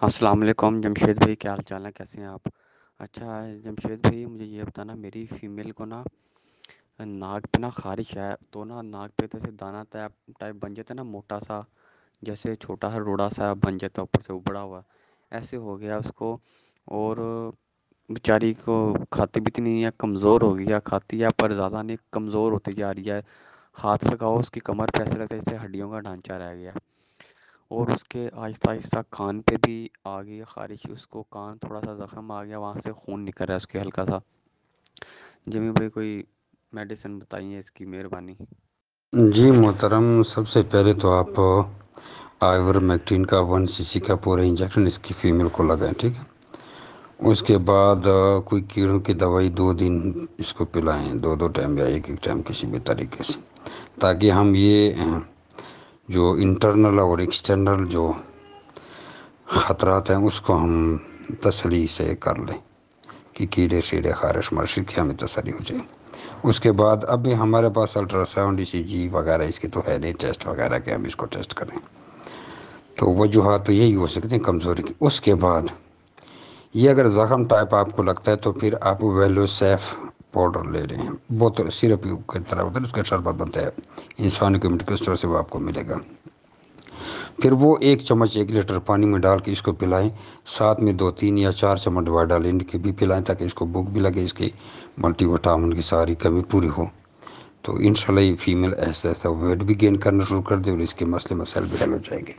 السلام علیکم جمشید بھائی، کیا حال چال ہے؟ کیسے ہیں آپ؟ اچھا جمشید بھائی، مجھے یہ بتانا، میری فیمیل کو نا ناک پہ نا خارش ہے، تو نا ناک پہ جیسے دانہ ٹائپ بن جاتا ہے نا، موٹا سا، جیسے چھوٹا سا روڑا سا بن جاتا ہے اوپر سے ابڑا ہوا، ایسے ہو گیا اس کو۔ اور بیچاری کو کھاتی بھی نہیں ہے، کمزور ہو گئی ہے، کھاتی ہے پر زیادہ نہیں، کمزور ہوتی جا رہی ہے۔ ہاتھ لگاؤ اس کی کمر پہ، ایسے لگتا ہے جیسے ہڈیوں کا ڈھانچہ رہ گیا ہے۔ اور اس کے آہستہ آہستہ کان پہ بھی آ گئی خارش، اس کو کان تھوڑا سا زخم آ گیا، وہاں سے خون نکل رہا ہے اس کے ہلکا سا۔ جمی بھائی کوئی میڈیسن بتائیے اس کی، مہربانی۔ جی محترم، سب سے پہلے تو آپ آئیور میکٹین کا 1 cc کا پورا انجیکشن اس کی فیمیل کو لگائیں، ٹھیک ہے۔ اس کے بعد کوئی کیڑوں کی دوائی 2 دن اس کو پلائیں، 2 ٹائم یا ایک ٹائم کسی بھی طریقے سے، تاکہ ہم یہ جو انٹرنل اور ایکسٹرنل جو خطرات ہیں اس کو ہم تسلی سے کر لیں کہ کیڑے شیڑے خارش مرشی کی ہمیں تسلی ہو جائے۔ اس کے بعد ابھی ہمارے پاس الٹرا ساؤنڈ ECG وغیرہ اس کی تو ہے نہیں، ٹیسٹ وغیرہ کے ہم اس کو ٹیسٹ کریں، تو وجوہات تو یہی ہو سکتے ہیں کمزوری کی۔ اس کے بعد یہ اگر زخم ٹائپ آپ کو لگتا ہے تو پھر آپ ویلو سیف پاؤڈر لے لیں، بوتل سیرپ کی طرح ہوتا ہے، اس کا شربت بنتا ہے، انسان کے میڈیکل اسٹور سے وہ آپ کو ملے گا۔ پھر وہ 1 چمچ 1 لیٹر پانی میں ڈال کے اس کو پلائیں، ساتھ میں 2 3 یا 4 چمچ دوائی ڈالیں کہ بھی پلائیں، تاکہ اس کو بھوک بھی لگے، اس کی ملٹی وٹامن کی ساری کمی پوری ہو۔ تو انشاءاللہ یہ فیمیل ایسا ویٹ بھی گین کرنا شروع کر دے اور اس کے مسئلے مسائل بھی حل ہو جائیں گے۔